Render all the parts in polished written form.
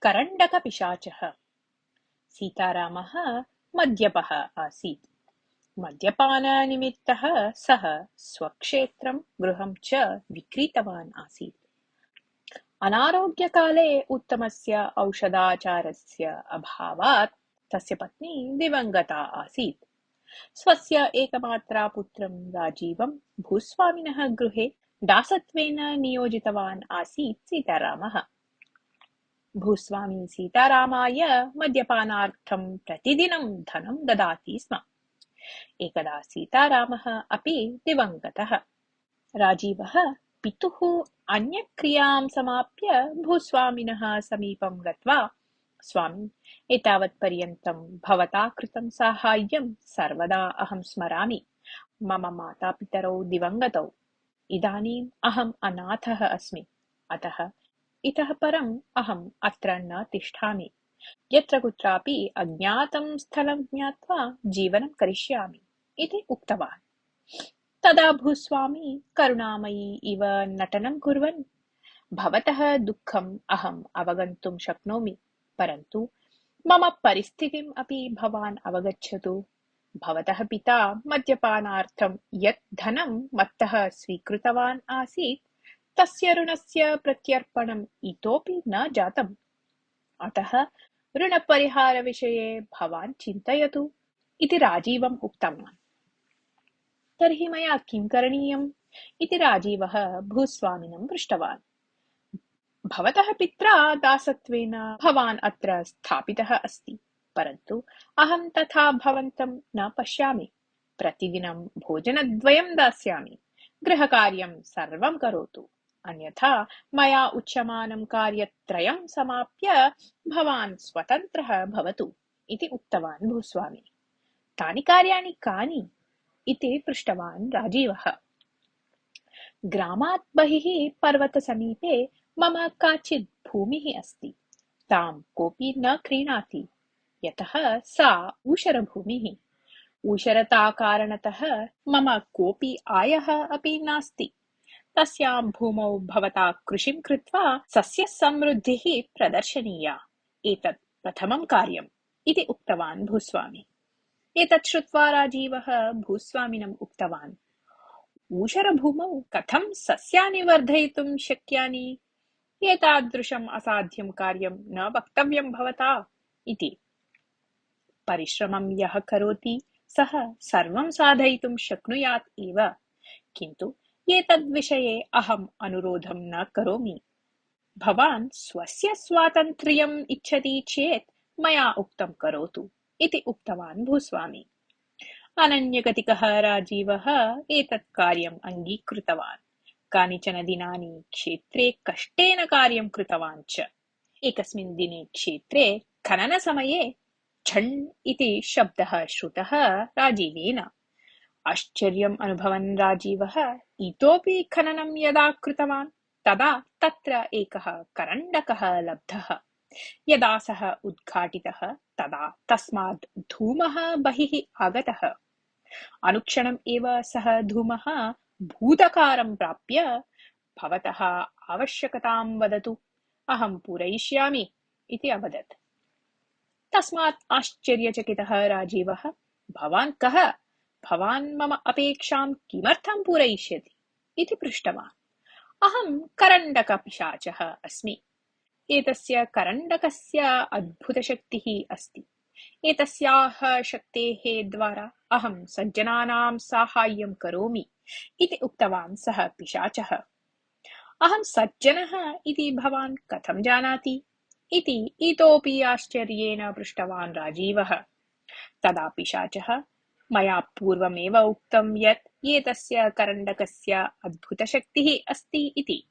करण्डकपिशाचः। सीतारामः मद्यपः आसीत्। मद्यपाननिमित्तः सः स्वक्षेत्रं गृहं च विक्रीतवान् आसीत्। अनारोग्यकाले उत्तमस्य औषधाचारस्य अभावात् तस्य पत्नी दिवङ्गता आसीत्। स्वस्य एकमात्रा पुत्रं राजीवं भूस्वामिनः गृहे दासत्वेन नियोजितवान् आसीत् सीतारामः। भूस्वामी सीतारामाय मद्यपानार्थं प्रतिदिनं धनं ददाति स्म। एकदा सीतारामः अपि दिवङ्गतः। राजीवः पितुः अन्यक्रियां समाप्य भूस्वामिनः समीपं गत्वा, स्वामी, एतावत्पर्यन्तं भवता कृतं साहाय्यं सर्वदा अहं स्मरामि। मम मातापितरौ दिवङ्गतौ। इदानीम् अहम् अनाथः अस्मि। अतः इतः परम् अहम् अत्र न तिष्ठामि। यत्र कुत्रापि अज्ञातं स्थलं ज्ञात्वा जीवनं करिष्यामि इति उक्तवान्। तदा भूस्वामी करुणामयी इव नटनं कुर्वन्, भवतः दुःखम् अहम् अवगन्तुं शक्नोमि, परन्तु मम परिस्थितिम् अपि भवान् अवगच्छतु। भवतः पिता मद्यपानार्थं यत् धनं मत्तः स्वीकृतवान् आसीत्, तस्य ऋणस्य प्रत्यर्पणम् इतोपि न जातम्। अतः ऋणपरिहारविषये भवान् चिन्तयतु इति राजीवम् उक्तवान्। तर्हि मया किं करणीयम् इति राजीवः भूस्वामिनं पृष्टवान्। भवतः पित्रा दासत्वेन भवान् अत्र स्थापितः अस्ति, परन्तु अहं तथा भवन्तं न पश्यामि। प्रतिदिनं भोजनद्वयं दास्यामि। गृहकार्यं सर्वं करोतु, अन्यथा मया उच्यमानं कार्यत्रयं समाप्य भवान् स्वतन्त्रः भवतु इति उक्तवान् भूस्वामी। तानि कार्याणि कानि इति पृष्टवान् राजीवः। ग्रामात् बहिः पर्वतसमीपे मम काचित् भूमिः अस्ति। तां कोऽपि न क्रीणाति, यतः सा ऊषरभूमिः। ऊषरताकारणतः मम कोऽपि आयः अपि नास्ति। तस्यां भूमौ भवता कृषिं कृत्वा सस्यसमृद्धिः प्रदर्शनीया। एतत् प्रथमं कार्यम् इति उक्तवान् भूस्वामी। एतत् श्रुत्वा राजीवः भूस्वामिनम् उक्तवान्, ऊषरभूमौ कथं सस्यानि वर्धयितुं शक्यानि? एतादृशम् असाध्यं कार्यं न वक्तव्यं भवता इति। परिश्रमं यः करोति सः सर्वं साधयितुं शक्नुयात् एव, किन्तु एतद्विषये अहम् अनुरोधं न करोमि। भवान् स्वस्य स्वातन्त्र्यम् इच्छति चेत् मया उक्तं करोतु इति उक्तवान् भूस्वामी। अनन्यगतिकः राजीवः एतत् कार्यम् अङ्गीकृतवान्। कानिचन दिनानि क्षेत्रे कष्टेन कार्यं कृतवान् च। एकस्मिन् दिने क्षेत्रे खननसमये झण् इति शब्दः श्रुतः राजीवेन। आश्चर्यम् अनुभवन् राजीवः इतोपि खननं यदा कृतवान्, तदा तत्र एकः करण्डकः लब्धः। यदा सः उद्घाटितः तदा तस्मात् धूमः बहिः आगतः। अनुक्षणम् एव सः धूमः भूतकारं प्राप्य, भवतः आवश्यकतां वदतु, अहं पूरयिष्यामि इति अवदत्। तस्मात् आश्चर्यचकितः राजीवः, भवान् कः? भवान् मम अपेक्षां किमर्थं पूरयिष्यति इति पृष्टवान्। अहं करण्डकपिशाचः अस्मि। एतस्य करण्डकस्य अद्भुतशक्तिः अस्ति। एतस्याः शक्तेः द्वारा अहं सज्जनानां साहाय्यं करोमि इति उक्तवान् सः पिशाचः। अहं सज्जनः इति भवान् कथं जानाति इति इतोपि आश्चर्येण पृष्टवान् राजीवः। तदा पिशाचः, मया पूर्वमेव उक्तं यत् एतस्य करण्डकस्य अद्भुतशक्तिः अस्ति इति।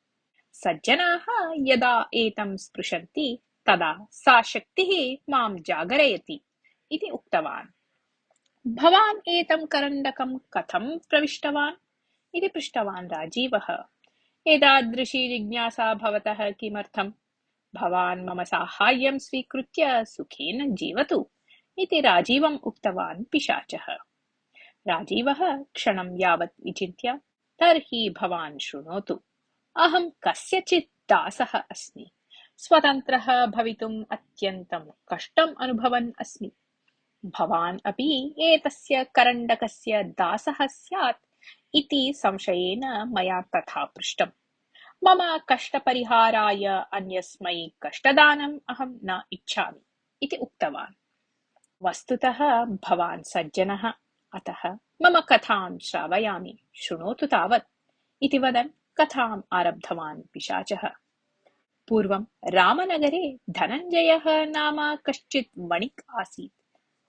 सज्जनाः यदा एतं स्पृशन्ति तदा सा शक्तिः मां जागरयति इति उक्तवान्। भवान् एतं करण्डकं कथं प्रविष्टवान् इति पृष्टवान् राजीवः। एतादृशी जिज्ञासा भवतः किमर्थम्? भवान् मम साहाय्यं स्वीकृत्य सुखेन जीवतु इति राजीवम् उक्तवान् पिशाचः। राजीवः क्षणं यावत् विचिन्त्य, तर्हि भवान् शृणोतु, अहं कस्यचित् दासः अस्मि। स्वतन्त्रः भवितुम् अत्यन्तं कष्टम् अनुभवन् अस्मि। भवान् अपि एतस्य करण्डकस्य दासः स्यात् इति संशयेन मया तथा पृष्टम्। मम कष्टपरिहाराय अन्यस्मै कष्टदानम् अहं न इच्छामि इति उक्तवान्। वस्तुतः भवान् सज्जनः, अतः मम कथां श्रावयामि, शृणोतु तावत् इति वदन् कथाम् आरब्धवान् पिशाचः। पूर्वं रामनगरे धनञ्जयः नाम कश्चित् वणिक् आसीत्।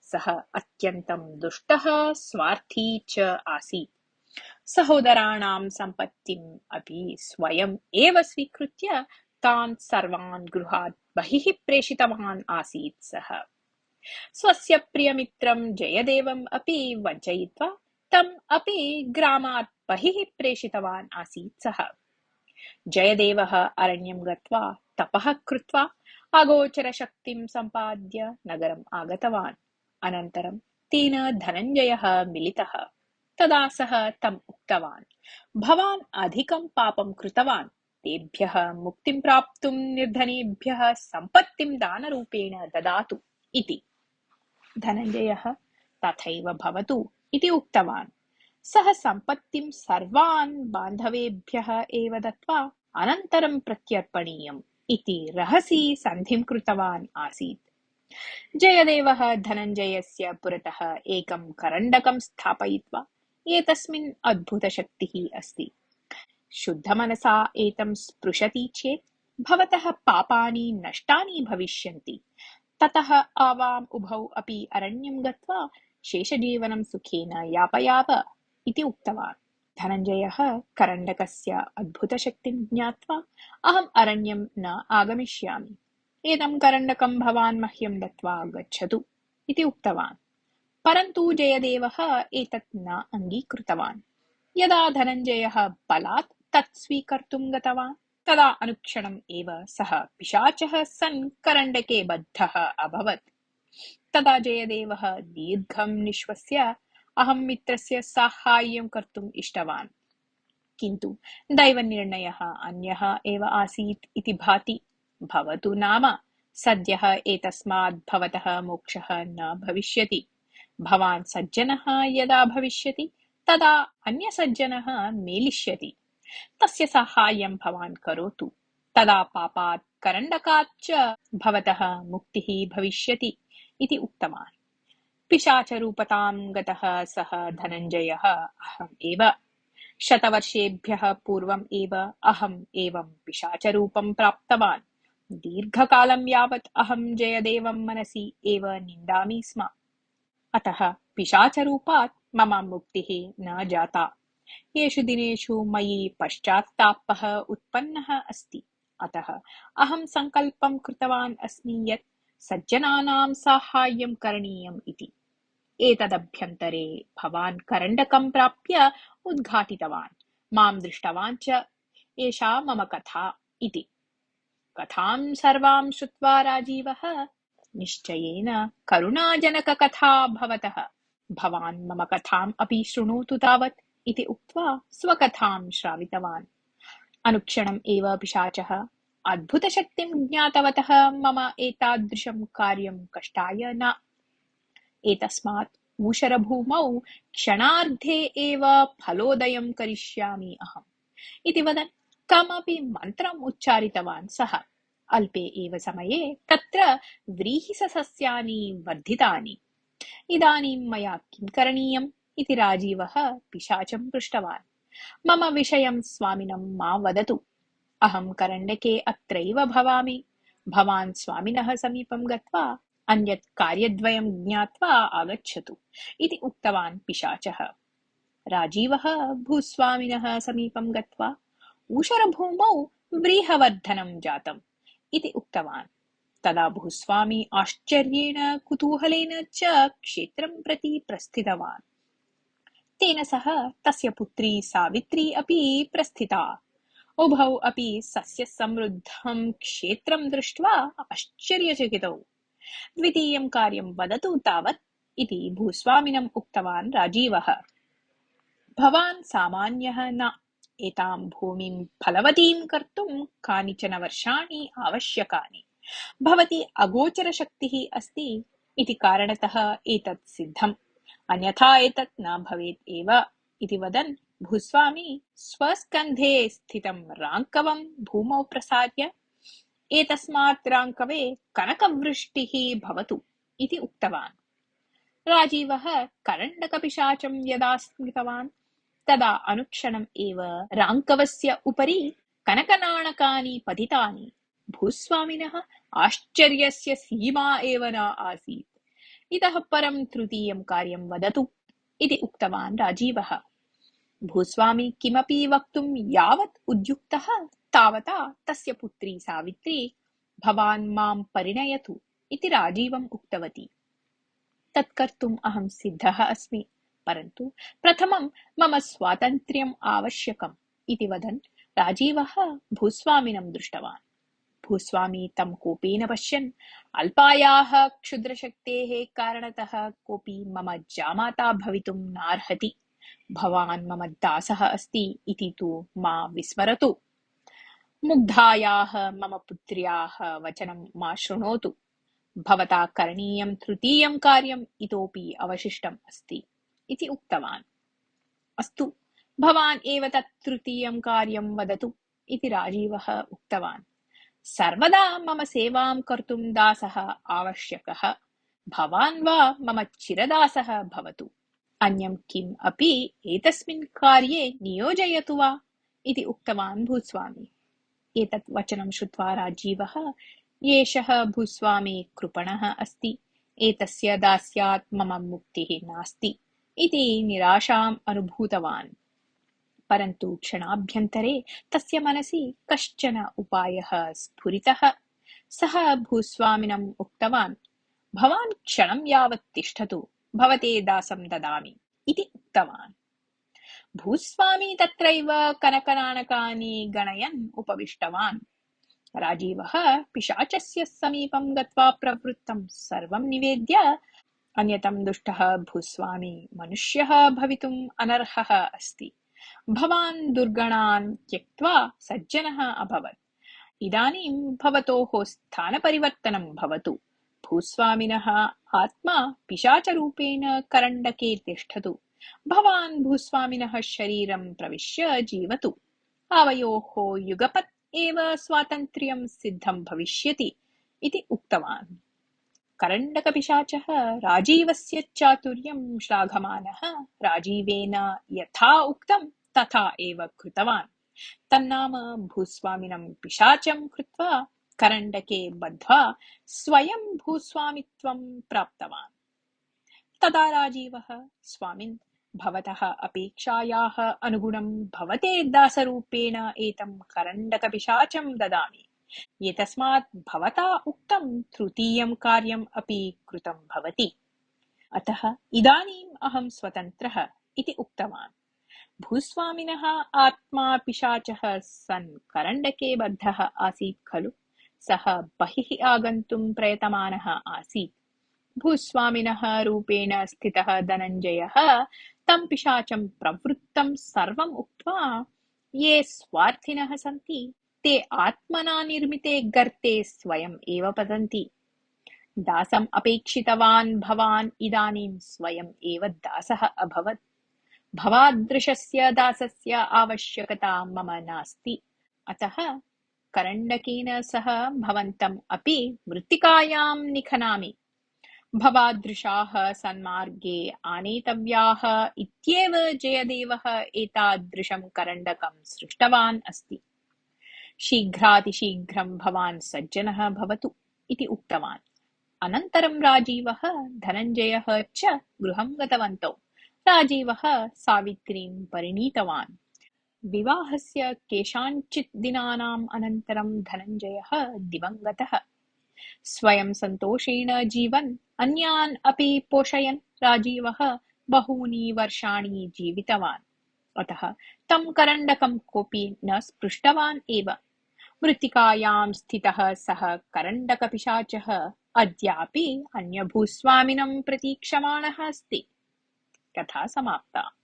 सः अत्यन्तं दुष्टः, स्वार्थी च आसीत्। सहोदराणां सम्पत्तिम् अपि स्वयम् एव स्वीकृत्य तान् सर्वान् गृहात् बहिः प्रेषितवान् आसीत् सः। स्वस्य प्रियमित्रं जयदेवम् अपि वञ्चयित्वा तम् अपि ग्रामात् बहिः प्रेषितवान् आसीत् सः। जयदेवः अरण्यं गत्वा तपः कृत्वा अगोचरशक्तिं सम्पाद्य नगरम् आगतवान्। अनन्तरं तेन धनञ्जयः मिलितः। तदा सः तम् उक्तवान्, भवान् अधिकं पापं कृतवान्। तेभ्यः मुक्तिं प्राप्तुं निर्धनेभ्यः सम्पत्तिं दानरूपेण ददातु इति। धनञ्जयः तथैव भवतु इति उक्तवान्। सः सम्पत्तिं सर्वान् बान्धवेभ्यः एव दत्त्वा अनन्तरं प्रत्यर्पणीयम् इति रहसि सन्धिं कृतवान् आसीत्। जयदेवः धनञ्जयस्य पुरतः एकं करण्डकं स्थापयित्वा, एतस्मिन् अद्भुतशक्तिः अस्ति। शुद्धमनसा एतं स्पृशति चेत् भवतः पापानि नष्टानि भविष्यन्ति। ततः आवाम् उभौ अपि अरण्यं गत्वा शेषजीवनं सुखेन यापयाव इति उक्तवान्। धनञ्जयः करण्डकस्य अद्भुतशक्तिं ज्ञात्वा अहम् अरण्यं न आगमिष्यामि, एतं करण्डकं भवान् मह्यं दत्त्वा गच्छतु इति उक्तवान्। परन्तु जयदेवः एतत् न अङ्गीकृतवान्। यदा धनञ्जयः बलात् तत् स्वीकर्तुं गतवान्, तदा अनुक्षणम् एव सः पिशाचः सन् करण्डके बद्धः अभवत्। तदा जयदेवः दीर्घं निश्वस्य अहं मित्रस्य साहाय्यं कर्तुम् इष्टवान्, किन्तु दैवनिर्णयः अन्यः एव आसीत् इति भाति। भवतु नाम, सद्यः एतस्मात् भवतः मोक्षः न भविष्यति। भवान् सज्जनः यदा भविष्यति तदा अन्यसज्जनः मेलिष्यति। तस्य साहाय्यं भवान् करोतु। तदा पापात् करण्डकात् च भवतः मुक्तिः भविष्यति इति उक्तवान्। पिशाचरूपतां गतः सः धनञ्जयः अहम् एव। शतवर्षेभ्यः पूर्वम् एव अहम् एवं पिशाचरूपं प्राप्तवान्। दीर्घकालं यावत् अहं जयदेवं मनसि एव निन्दामि स्म। अतः पिशाचरूपात् मम मुक्तिः न जाता। येषु दिनेषु मयि पश्चात्तापः उत्पन्नः अस्ति। अतः अहं सङ्कल्पं कृतवान् अस्मि यत् सज्जनानां साहाय्यं करणीयम् इति। एतदभ्यन्तरे भवान् करण्डकं प्राप्य उद्घाटितवान्, मां दृष्टवान् च। एषा मम कथा इति। कथां सर्वां श्रुत्वा राजीवः, निश्चयेन करुणाजनककथा भवतः। भवान् मम कथाम् अपि शृणोतु तावत् इति उक्त्वा स्वकथां श्रावितवान्। अनुक्षणम् एव पिशाचः, अद्भुतशक्तिं ज्ञातवतः मम एतादृशं कार्यं कष्टाय न। एतस्मात् ऊषरभूमौ क्षणार्धे एव फलोदयं करिष्यामि अहम् इति वदन् कमपि मन्त्रम् उच्चारितवान् सः। अल्पे एव समये तत्र व्रीहिसस्यानि वर्धितानि। इदानीं मया किं करणीयम् इति राजीवः पिशाचं पृष्टवान्। मम विषयं स्वामिनं मा वदतु। अहं करण्डके अत्रैव भवामि। भवान् स्वामिनः समीपं गत्वा अन्यत् कार्यद्वयं ज्ञात्वा आगच्छतु इति उक्तवान् पिशाचः। राजीवः भूस्वामिनः समीपं गत्वा ऊषरभूमौ व्रीहवर्धनं जातम् इति उक्तवान्। तदा भूस्वामी आश्चर्येण कुतूहलेन च क्षेत्रं प्रति प्रस्थितवान्। तेन सह तस्य पुत्री सावित्री अपि प्रस्थिता। उभौ अपि सस्यसमृद्धं क्षेत्रं दृष्ट्वा आश्चर्यचकितौ। द्वितीयं कार्यं वदतु तावत् इति भूस्वामिनम् उक्तवान् राजीवः। भवान् सामान्यः न। एतां भूमिं फलवतीं कर्तुं कानिचन वर्षाणि आवश्यकानि। भवती अगोचरशक्तिः अस्ति इति कारणतः एतत् सिद्धम्, अन्यथा एतत् न भवेत् एव इति वदन् भूस्वामी स्वस्कन्धे स्थितं राङ्कवं भूमौ प्रसार्य एतस्मात् राङ्कवे कनकवृष्टिः भवतु इति उक्तवान्। राजीवः करण्डकपिशाचं यदा स्मृतवान् तदा अनुक्षणम् एव राङ्कवस्य उपरि कनकनाणकानि पतितानि। भूस्वामिनः आश्चर्यस्य सीमा एव न आसीत्। इतः परं तृतीयं कार्यं वदतु इति उक्तवान् राजीवः। भूस्वामी किमपि वक्तुं यावत् उद्युक्तः तावता तस्य पुत्री सावित्री भवान् मां परिणयतु इति राजीवम् उक्तवती। तत्कर्तुम् अहं सिद्धः अस्मि, परन्तु प्रथमं मम स्वातन्त्र्यम् आवश्यकम् इति वदन् राजीवः भूस्वामिनं दृष्टवान्। भूस्वामी तं कोपेन पश्यन् अल्पायाः क्षुद्रशक्तेः कारणतः कोऽपि मम जामाता भवितुं नार्हति। भवान् मम दासः अस्ति इति तु मा विस्मरतु। मुग्धायाः मम पुत्र्याः वचनं मा शृणोतु। भवता करणीयं तृतीयं कार्यम् इतोपि अवशिष्टम् अस्ति इति उक्तवान्। अस्तु, भवान् एव तत् तृतीयं कार्यं वदतु इति राजीवः उक्तवान्। सर्वदा मम सेवां कर्तुं दासः आवश्यकः। भवान् वा मम चिरदासः भवतु। अन्यं किम् अपि एतस्मिन् कार्ये नियोजयतु वा इति उक्तवान् भूस्वामी। एतत् वचनं श्रुत्वा राजीवः, एषः भूस्वामी कृपणः अस्ति, एतस्य दास्यात् मम मुक्तिः नास्ति इति निराशाम् अनुभूतवान्। परन्तु क्षणाभ्यन्तरे तस्य मनसि कश्चन उपायः स्फुरितः। सः भूस्वामिनम् उक्तवान्, भवान् क्षणं यावत् तिष्ठतु, भवते दासं ददामि इति उक्तवान्। भूस्वामी तत्रैव कनकनाणकानि गणयन् उपविष्टवान्। राजीवः पिशाचस्य समीपं गत्वा प्रवृत्तं सर्वं निवेद्य, अन्यतं दुष्टः भूस्वामी मनुष्यः भवितुम् अनर्हः अस्ति। भवान् दुर्गणान् त्यक्त्वा सज्जनः अभवत्। इदानीं भवतोः स्थानपरिवर्तनं भवतु। भूस्वामिनः आत्मा पिशाचरूपेण करण्डके तिष्ठतु। भवान् भूस्वामिनः शरीरं प्रविश्य जीवतु। आवयोः युगपत् एव स्वातन्त्र्यं सिद्धं भविष्यति इति उक्तवान्। करण्डकपिशाचः राजीवस्य चातुर्यं श्लाघमानः राजीवेन यथा उक्तं तथा एव कृतवान्। तन्नाम भूस्वामिनं पिशाचं कृत्वा करण्डके बद्ध्वा स्वयं भूस्वामित्वं प्राप्तवान्। तदा राजीवः, स्वामिन्, भवतः अपेक्षायाः अनुगुणं भवते दासरूपेण एतं करण्डकपिशाचं ददामि। एतस्मात् भवता उक्तं तृतीयं कार्यम् अपि कृतं भवति। अतः इदानीम् अहं स्वतन्त्रः इति उक्तवान्। भूस्वामिनः आत्मा पिशाचः सन् करण्डके बद्धः आसीत् खलु। सः बहिः आगन्तुं प्रयतमानः आसीत्। भूस्वामिनः रूपेण स्थितः धनञ्जयः तं पिशाचं प्रवृत्तं सर्वम् उक्त्वा, ये स्वार्थिनः सन्ति ते आत्मना निर्मिते गर्ते स्वयम् एव पतन्ति। दासम् अपेक्षितवान् भवान् इदानीं स्वयम् एव दासः अभवत्। भवादृशस्य दासस्य आवश्यकता मम नास्ति। अतः करण्डकेन सह भवन्तम् अपि मृत्तिकायां निखनामि। भवादृशाः सन्मार्गे आनेतव्याः इत्येव जयदेवः एतादृशं करण्डकं सृष्टवान् अस्ति। शीघ्रातिशीघ्रं भवान् सज्जनः भवतु इति उक्तवान्। अनन्तरं राजीवः धनञ्जयः च गृहं गतवन्तौ। राजीवः सावित्रीं परिणीतवान्। विवाहस्य केषाञ्चित् दिनानाम् अनन्तरं धनञ्जयः दिवङ्गतः। स्वयं सन्तोषेण जीवन् अन्यान् अपि पोषयन् राजीवः बहूनि वर्षाणि जीवितवान्। अतः तं करण्डकं कोऽपि न स्पृष्टवान् एव। मृत्तिकायां स्थितः सः करण्डकपिशाचः अद्यापि अन्यभूस्वामिनं प्रतीक्षमाणः अस्ति। कथा समाप्ता।